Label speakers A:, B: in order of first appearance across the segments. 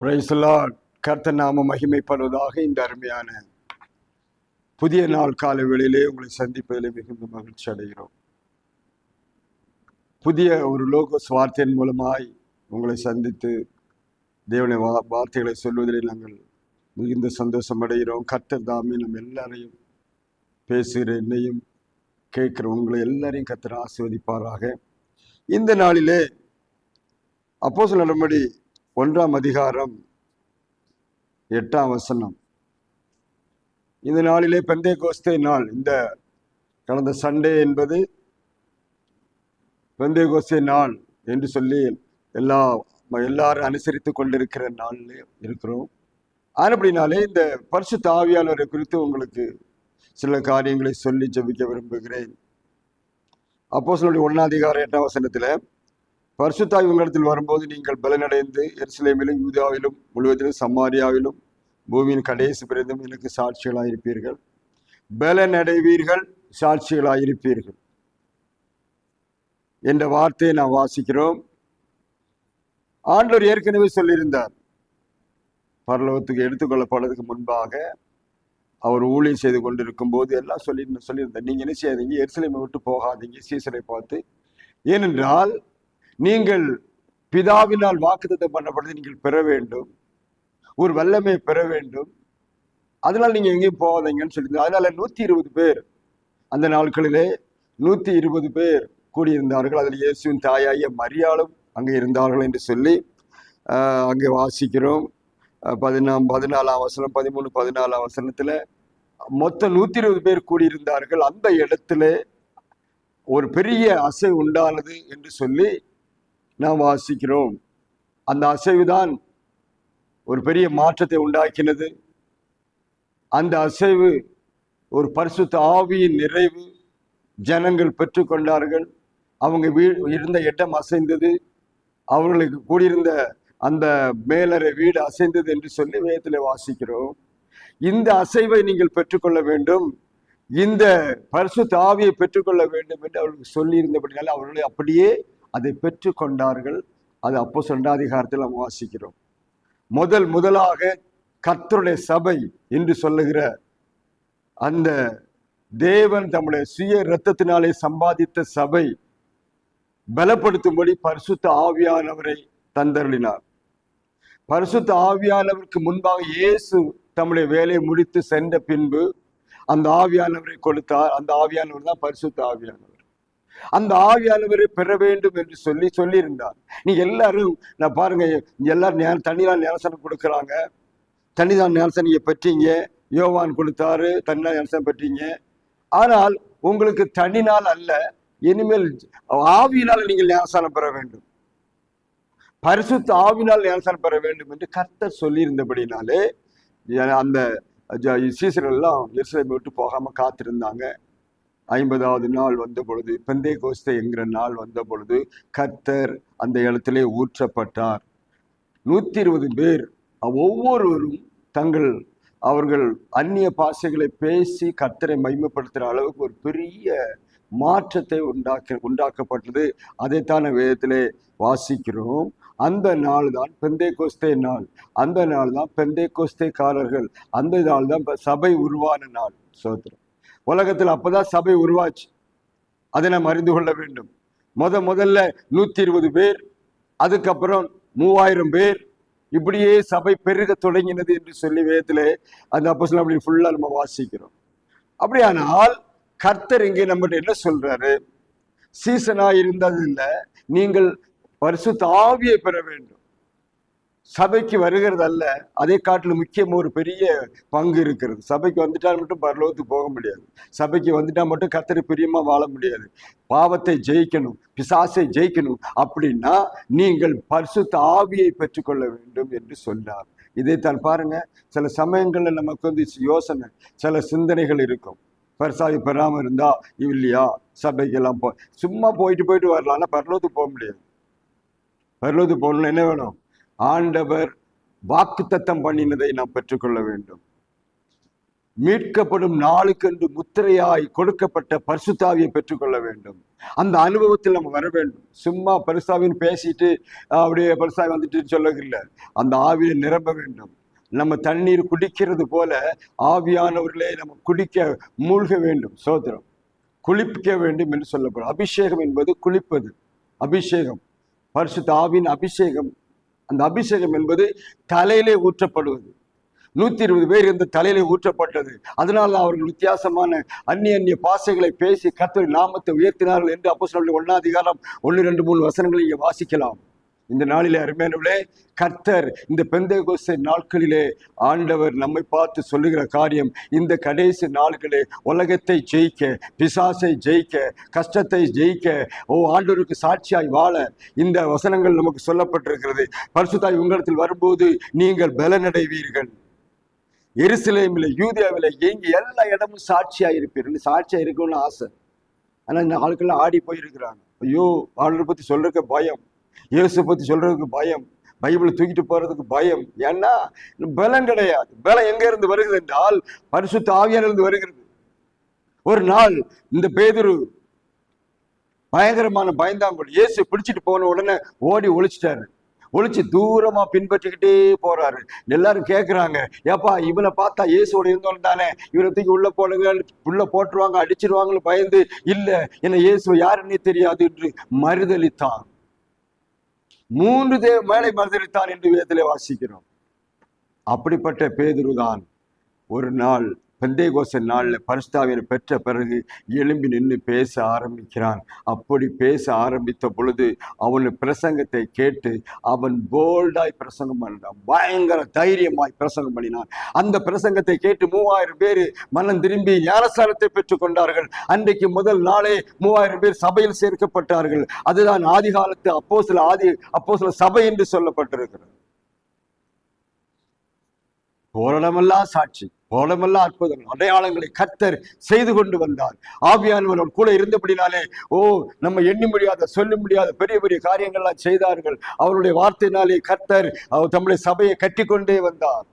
A: Praise the Lord. கர்த்தர் நாம மகிமைப்படுவதாக. இந்த அருமையான புதிய நாள் காலை வேளையிலே உங்களை சந்திப்பதிலே மிகுந்த மகிழ்ச்சி அடைகிறோம். புதிய ஒரு லோகோஸ் வார்த்தையின் மூலமாய் உங்களை சந்தித்து தேவனுடைய வார்த்தைகளை சொல்வதிலே நாங்கள் மிகுந்த சந்தோஷம் அடைகிறோம். கர்த்தர் தாமே நம்ம எல்லாரையும் பேசுகிற என்னையும் கேட்கிற உங்களை எல்லாரையும் கர்த்தர் ஆசீர்வதிப்பாராக. இந்த நாளிலே அப்போஸ்தலர் நடபடி 1ஆம் அதிகாரம் 8ஆம் வசனம். இந்த நாளிலே பெந்தேகோஸ்தே நாள். இந்த கடந்த சண்டே என்பது பெந்தேகோஸ்தே நாள் என்று சொல்லி எல்லாரும் அனுசரித்து கொண்டிருக்கிற நாளில் இருக்கிறோம். அப்படினாலே இந்த பரிசுத்த ஆவியானவரை குறித்து உங்களுக்கு சில காரியங்களை சொல்லி ஜெபிக்க விரும்புகிறேன். அப்போஸ்தலர் 1ஆம் அதிகாரம் 8ஆம் வசனத்தில், பரிசுத்த ஆவி உங்களிடத்தில் வரும்போது நீங்கள் பலனடைந்து எருசலேமிலும் யூதாவிலும் முழுவதிலும் சமாரியாவிலும் பூமியின் கடைசி பிறந்தும் எனக்கு சாட்சிகளாயிருப்பீர்கள். பலனடைவீர்கள், சாட்சிகளாயிருப்பீர்கள் என்ற வார்த்தையை நாம் வாசிக்கிறோம். ஆண்டவர் ஏற்கனவே சொல்லியிருந்தார், பரலோகத்துக்கு எடுத்துக்கொள்ளப்படுறதுக்கு முன்பாக அவர் ஊழியம் செய்து கொண்டிருக்கும் போது எல்லாம் சொல்லியிருந்தார். நீங்க என்ன செய்யாதீங்க, எருசலேமை விட்டு போகாதீங்க சீசரை பார்த்து. ஏனென்றால் நீங்கள் பிதாவினால் வாக்குத்தத்தம் பண்ணப்படுறது நீங்கள் பெற வேண்டும், ஒரு வல்லமை பெற வேண்டும். அதனால நீங்க எங்கேயும் போகாதீங்கன்னு சொல்லியிருந்தார். அதனால 120 பேர் அந்த நாட்களிலே 120 பேர் கூடியிருந்தார்கள். அதில் இயேசுவின் தாயாகிய மரியாளும் அங்கே இருந்தார்கள் என்று சொல்லி அங்கே வாசிக்கிறோம். 14ஆம் வசனம் 13-14ஆம் வசனத்துல மொத்தம் 120 பேர் கூடியிருந்தார்கள். அந்த இடத்துல ஒரு பெரிய அசைவு உண்டானது என்று சொல்லி நாம் வாசிக்கிறோம். அந்த அசைவுதான் ஒரு பெரிய மாற்றத்தை உண்டாக்கினது. அந்த அசைவு ஒரு பரிசுத்த ஆவியின் நிறைவு ஜனங்கள் பெற்றுக்கொண்டார்கள். அவங்க இருந்த இடம் அசைந்தது, அவர்களுக்கு கூடியிருந்த அந்த மேலறை வீடு அசைந்தது என்று சொல்லி வேதத்தில் வாசிக்கிறோம். இந்த அசைவை நீங்கள் பெற்றுக்கொள்ள வேண்டும், இந்த பரிசுத்த ஆவியை பெற்றுக்கொள்ள வேண்டும் என்று அவர்களுக்கு சொல்லி இருந்தபடியால் அவர்களை அப்படியே அதை பெற்றுக்கொண்டார்கள். அது அப்போஸ்தலர் 2ஆம் அதிகாரத்தில் நாம் வாசிக்கிறோம். முதலாக கர்த்தருடைய சபை என்று சொல்லுகிற அந்த தேவன் தம்முடைய சுய இரத்தத்தினாலே சம்பாதித்த சபை பலப்படுத்தும்படி பரிசுத்த ஆவியானவரை தந்தருளினார். பரிசுத்த ஆவியானவருக்கு முன்பாக இயேசு தம்முடைய வேலையை முடித்து சென்ற பின்பு அந்த ஆவியானவரை கொடுத்தார். அந்த ஆவியானவர் தான் பரிசுத்த ஆவியானவர். அந்த ஆவியானவரை பெற வேண்டும் என்று சொல்லியிருந்தார். நீங்க எல்லாரும் நான் பாருங்க, எல்லாரும் தண்ணிதான் ஞானஸ்நானம் கொடுக்குறாங்க. தண்ணிதான் ஞானஸ்நானம் நீங்க பெற்றீங்க, யோவான் கொடுத்தாரு, தண்ணிதான் ஞானஸ்நானம் பெற்றீங்க. ஆனால் உங்களுக்கு தண்ணினால் அல்ல, இனிமேல் ஆவியினால் நீங்கள் ஞானஸ்நானம் பெற வேண்டும், பரிசுத்த ஆவியினால் ஞானஸ்நானம் பெற வேண்டும் என்று கர்த்தர் சொல்லியிருந்தபடினாலே அந்த சீசர்கள் எல்லாம் எருசலேமை விட்டு போகாம காத்திருந்தாங்க. 50வது நாள் வந்த பொழுது, பெந்தேகோஸ்தே என்கிற நாள் வந்த பொழுது கர்த்தர் அந்த இடத்திலே ஊற்றப்பட்டார். 120 பேர் ஒவ்வொருவரும் அவர்கள் அந்நிய பாஷைகளை பேசி கர்த்தரை மகிமைப்படுத்துகிற அளவுக்கு ஒரு பெரிய மாற்றத்தை உண்டாக்கப்பட்டது. அதைத்தான் வேதத்திலே வாசிக்கிறோம். அந்த நாள் தான் பெந்தேகோஸ்தே நாள். அந்த நாள் தான் பெந்தேகோஸ்தேக்காரர்கள், அந்த நாள் தான் சபை உருவான நாள். சோத்திரம். உலகத்தில் அப்பதான் சபை உருவாச்சு. அதை நாம் அறிந்து கொள்ள வேண்டும். முதல்ல 120 பேர், அதுக்கப்புறம் 3000 பேர், இப்படியே சபை பெருக தொடங்கினது என்று சொல்லி வேதத்திலே அந்த அப்போஸ்தலர் அப்படி ஃபுல்லா நம்ம வாசிக்கிறோம். அப்படியானால் கர்த்தர் இங்கே நம்மகிட்ட என்ன சொல்றாரு? சீசனா இருந்தது இல்லை, நீங்கள் பரிசுத்த ஆவியை பெற வேண்டும். சபைக்கு வருகிறது அல்ல, அதை காட்டிலும் முக்கியமா ஒரு பெரிய பங்கு இருக்கிறது. சபைக்கு வந்துட்டா மட்டும் பரலோகத்துக்கு போக முடியாது. சபைக்கு வந்துட்டா மட்டும் கர்த்தருக்கு பிரியமா வாழ முடியாது. பாவத்தை ஜெயிக்கணும், பிசாசை ஜெயிக்கணும் அப்படின்னா நீங்கள் பரிசுத்த ஆவியை பெற்றுக்கொள்ள வேண்டும் என்று சொன்னார். இதைத்தான் பாருங்க, சில சமயங்கள்ல நமக்கு யோசனை, சில சிந்தனைகள் இருக்கும். பரிசாவி பெறாம இருந்தா இல்லையா சபைக்கெல்லாம் சும்மா போயிட்டு வரலாம், ஆனா பரலோகத்துக்கு போக முடியாது. பரலோகத்துக்கு போகணும்னு என்ன வேணும்? ஆண்டவர் வாக்குத்தத்தம் பண்ணினதை நாம் பெற்றுக்கொள்ள வேண்டும். மீட்கப்படும் நாளுக்கென்று முத்திரையாய் கொடுக்கப்பட்ட பரிசுத்தாவியை பெற்றுக்கொள்ள வேண்டும். அந்த அனுபவத்தில் நம்ம வர வேண்டும். சும்மா பரிசுத்தாவின்னு பேசிட்டு அப்படியே பரிசுத்தாவி வந்துட்டு சொல்லவில்லை. அந்த ஆவியை நிரம்ப வேண்டும். நம்ம தண்ணீர் குடிக்கிறது போல ஆவியானவர்களே நம்ம குடிக்க மூழ்க வேண்டும். சோதரம் குளிப்பிக்க வேண்டும் என்று சொல்லப்படும். அபிஷேகம் என்பது குளிப்பது. அபிஷேகம் பரிசுத்த ஆவியின் அபிஷேகம். அந்த அபிஷேகம் என்பது தலையிலே ஊற்றப்படுவது. 120 பேர் இந்த தலையிலே ஊற்றப்பட்டது. அதனால அவர்கள் வித்தியாசமான அந்நிய பாசைகளை பேசி கர்த்தருடைய நாமத்தை உயர்த்தினார்கள் என்று அப்போஸ்தலர் 1 அதிகாரம் 1, 2, 3 வசனங்களை இங்கே வாசிக்கலாம். இந்த நாளிலே அருமையானவர்களே, கர்த்தர் இந்த பெந்தேகோஸ்தே நாட்களிலே ஆண்டவர் நம்மை பார்த்து சொல்லுகிற காரியம், இந்த கடைசி நாட்களே உலகத்தை ஜெயிக்க, பிசாசை ஜெயிக்க, கஷ்டத்தை ஜெயிக்க, ஆண்டவருக்கு சாட்சியாய் வாழ இந்த வசனங்கள் நமக்கு சொல்லப்பட்டிருக்கிறது. பரிசுத்தாய் உங்களிடத்தில் வரும்போது நீங்கள் பலனடைவீர்கள். எருசலேமில், யூதேயாவில், எங்க எல்லா இடமும் சாட்சியா இருப்பீர்கள். சாட்சியா இருக்கணும்னு ஆசை. ஆனா இந்த ஆட்கள்லாம் ஆடி போயிருக்கிறாங்க. ஐயோ, ஆண்டவரை பத்தி சொல்றதுக்கு பயம், இயேசு பத்தி சொல்றதுக்கு பயம், பைபிளை தூக்கிட்டு போறதுக்கு பயம். ஏன்னா பலம் கிடையாது. பலம் எங்க இருந்து வருகிறது என்றால் பரிசுத்த ஆவியானவரிலிருந்து வருகிறது. ஒரு நாள் இந்த பேதுரு பயங்கரமான பயந்தாங்கோல் இயேசு பிடிச்சிட்டு போன உடனே ஓடி ஒளிச்சிட்டாரு. ஒளிச்சு தூரமா பின்பற்றிக்கிட்டே போறாரு. எல்லாரும் கேட்கிறாங்க, ஏப்பா இவனை பார்த்தா இயேசுவோட இருந்தோன்னு தானே, இவனை தூக்கி உள்ள போடுங்க, உள்ள போட்டுருவாங்க, அடிச்சிருவாங்கன்னு பயந்து, இல்ல என்ன இயேசு யாருன்னே தெரியாது என்று மறுதளித்தான். 3 மேலை மறுதளித்தான் என்று வேதத்திலே வாசிக்கிறோம். அப்படிப்பட்ட பேதுருதான் ஒரு நாள் பெந்தேகோஸ்தே நாள்ல பரிசுத்தாவியை பெற்ற பிறகு எழும்பி நின்று பேச ஆரம்பிக்கிறான். அப்படி பேச ஆரம்பித்த பொழுது அவன் பிரசங்கத்தை கேட்டு அவன் போல்டாய் பிரசங்கம் பண்ணினான். பயங்கர தைரியமாய் பிரசங்கம் பண்ணினான். அந்த பிரசங்கத்தை கேட்டு 3000 பேர் மனம் திரும்பி ஞானஸ்நானத்தை பெற்றுக் கொண்டார்கள். அன்றைக்கு முதல் நாளே 3000 பேர் சபையில் சேர்க்கப்பட்டார்கள். அதுதான் ஆதி காலத்து அப்போஸ்தல சபை என்று சொல்லப்பட்டிருக்கிறது. போராடமெல்லாம் சாட்சி, போராடமெல்லாம் அற்புதம், அடையாளங்களை கர்த்தர் செய்து கொண்டு வந்தார். ஆவியானவர் கூட இருந்தபடினாலே நம்ம எண்ணி முடியாத, சொல்ல முடியாத பெரிய பெரிய காரியங்கள்லாம் செய்தார்கள். அவருடைய வார்த்தையினாலே கர்த்தர் தம்முடைய சபையை கட்டி கொண்டே வந்தார்.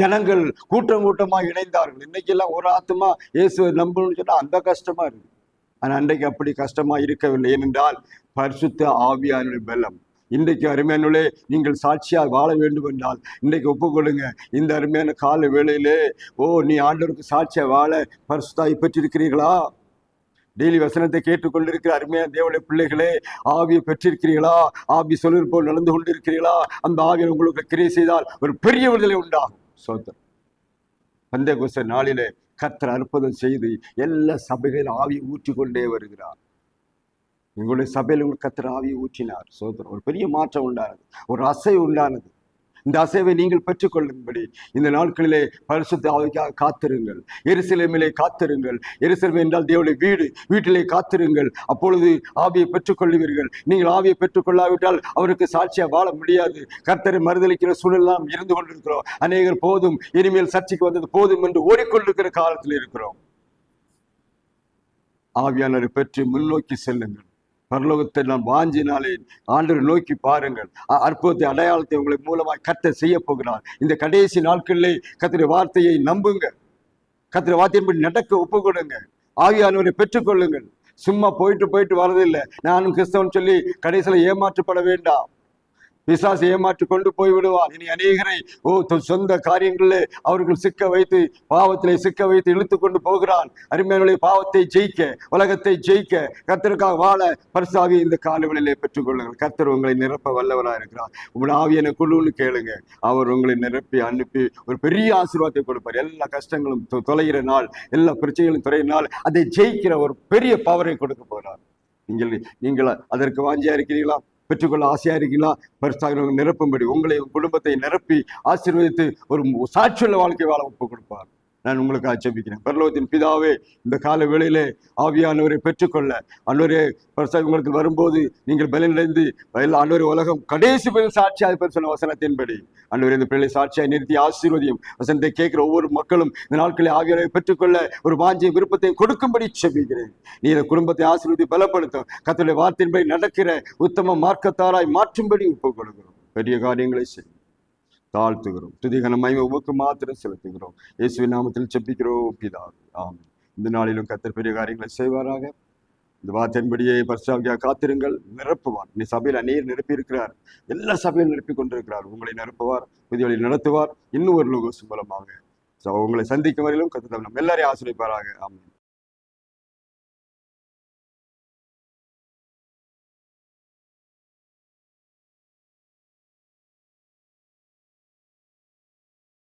A: ஜனங்கள் கூட்டம் கூட்டமாக இணைந்தார்கள். இன்னைக்கு எல்லாம் ஒரு ஆத்மா இயேசுவை நம்பணும்னு சொன்னா அந்த கஷ்டமா இருக்கு. ஆனா அன்றைக்கு அப்படி கஷ்டமா இருக்கவில்லை. ஏனென்றால் பரிசுத்த ஆவியானவர் பலம். இன்றைக்கு அருமையானே, நீங்கள் சாட்சியாக வாழ வேண்டும் என்றால் இன்றைக்கு ஒப்புக்கொள்ளுங்க. இந்த அருமையான கால வேளையிலே நீ ஆண்டவருக்கு சாட்சியா வாழ பரிசுத்தாய் பெற்றிருக்கிறீர்களா? டெய்லி வசனத்தை கேட்டுக்கொண்டிருக்கிற அருமையான தேவனுடைய பிள்ளைகளே, ஆவியை பெற்றிருக்கிறீர்களா? ஆவி சொல்லுவது போல் நடந்து கொண்டிருக்கிறீர்களா? அந்த ஆவியை உங்களுக்கு கிரியை செய்தால் ஒரு பெரிய விடுதலை உண்டாகும். சோதர் பெந்தேகோஸ்தே நாளிலே கர்த்தர் அற்புதம் செய்து எல்லா சபைகளிலும் ஆவியை ஊற்றி கொண்டே வருகிறார். உங்களுடைய சபையில் உங்களுக்கு கர்த்தர் ஆவியை ஊற்றினார். சோதரர் ஒரு பெரிய மாற்றம் உண்டானது, ஒரு அசைவு உண்டானது. இந்த அசைவை நீங்கள் பெற்றுக்கொள்ளும்படி இந்த நாட்களிலே பரிசுத்த ஆவிக்காக காத்திருங்கள். எருசலேமிலே காத்திருங்கள். எருசலேம் என்றால் தேவனுடைய வீடு. வீட்டிலே காத்திருங்கள். அப்பொழுது ஆவியை பெற்றுக்கொள்வீர்கள். நீங்கள் ஆவியை பெற்றுக்கொள்ளாவிட்டால் அவருக்கு சாட்சியா வாழ முடியாது. கர்த்தரை மறுதளிக்கிற சூழலாம் இருந்து கொண்டிருக்கிறோம். அநேகர் போதும், இனிமேல் சர்ச்சைக்கு வந்தது போதும் என்று ஓடிக்கொண்டிருக்கிற காலத்தில் இருக்கிறோம். ஆவியானவரை பெற்று முன்னோக்கி செல்லுங்கள். பரலோகத்தை நான் வாஞ்சினாலே ஆண்டவரை நோக்கி பாருங்கள். அற்புதத்தை, அடையாளத்தை உங்களை மூலமாய் கர்த்தர் செய்ய போகிறார். இந்த கடைசி நாட்களிலே கர்த்தருடைய வார்த்தையை நம்புங்க. கர்த்தருடைய வார்த்தையின்படி நடக்க ஒப்பு கொடுங்க. ஆவியானவரை பெற்றுக்கொள்ளுங்கள். சும்மா போயிட்டு வரதில்லை. நானும் கிறிஸ்தவன் சொல்லி கடைசியில் ஏமாற்றப்பட வேண்டாம். பிசாசு ஏமாற்றி கொண்டு போய் விடுவார். இனி அநேகரை சொந்த காரியங்களிலே அவர்கள் சிக்க வைத்து, பாவத்திலே சிக்க வைத்து இழுத்து கொண்டு போகிறான். அருமையானவர்களே, பாவத்தை ஜெயிக்க, உலகத்தை ஜெயிக்க, கர்த்தருக்காக வாழ பரிசுத்த இந்த காலங்களிலே பெற்றுக்கொள்ளுங்கள். கர்த்தர் உங்களை நிரப்ப வல்லவராக இருக்கிறார். உங்களுடைய ஆவியான குழுன்னு கேளுங்க. அவர் உங்களை நிரப்பி அனுப்பி ஒரு பெரிய ஆசீர்வாதத்தை கொடுப்பார். எல்லா கஷ்டங்களும் தொலைகிற நாள், எல்லா பிரச்சனைகளும் தொலைகிற நாள், அதை ஜெயிக்கிற ஒரு பெரிய பவரை கொடுக்க போகிறார். நீங்கள் அதற்கு வாஞ்சியா இருக்கிறீங்களா? பெற்றுக்கொள்ள ஆசையா இருக்கீங்களா? பரிசுத்த நிரப்பும்படி உங்களை, குடும்பத்தை நிரப்பி ஆசீர்வதித்து ஒரு சாட்சியுள்ள வாழ்க்கை வாழ ஒப்பு கொடுப்பார். நான் உங்களுக்கு ஜெபிக்கிறேன். பரலோகத்தின் பிதாவே, இந்த கால வேளையிலே ஆவியானவரை பெற்றுக்கொள்ள ஆண்டவரே உங்களுக்கு வரும்போது நீங்கள் பலனடைந்து ஆண்டவரே உலகம் கடைசி பேர் சாட்சியாக சொன்ன வசனத்தின்படி ஆண்டவரே இந்த பிள்ளை சாட்சியாக நிறுத்தி ஆசீர்வதியும். வசனத்தை கேட்கிற ஒவ்வொரு மக்களும் இந்த நாட்களை ஆவியானவரை பெற்றுக்கொள்ள ஒரு வாஞ்சிய விருப்பத்தை கொடுக்கும்படி ஜெபிக்கிறேன். நீ இந்த குடும்பத்தை ஆசீர்வதி பலப்படுத்தும். கர்த்தருடைய வார்த்தையின்படி நடக்கிற உத்தம மார்க்கத்தாராய் மாற்றும்படி ஒப்புக் கொடுக்கிறோம். பெரிய காரியங்களை செய்யும். தாழ்த்துகிறோம். துதிகன மகிமை உமக்கு மாத்திரம் செலுத்துகிறோம். இயேசுவின் நாமத்தில் ஜெபிக்கிறோம் பிதாவே. ஆமென். இந்த நாளிலும் கர்த்தர் பெரிய காரியங்களை செய்வாராக. இந்த வார்த்தையின்படியே பரிசுத்தவான்களாக காத்திருங்கள், நிரப்புவார். நீ சபையில் நீர் நிரப்பி இருக்கிறார், எல்லா சபையும் நிரப்பி கொண்டிருக்கிறார். உங்களை நிரப்புவார், புதிய வழியில் நடத்துவார். இன்னும் ஒரு லோகோஸ் மூலமாக உங்களை சந்திக்கும் வரையிலும் கர்த்தர் நம்ம எல்லாரையும் ஆசீர்வதிப்பாராக. ஆமென்.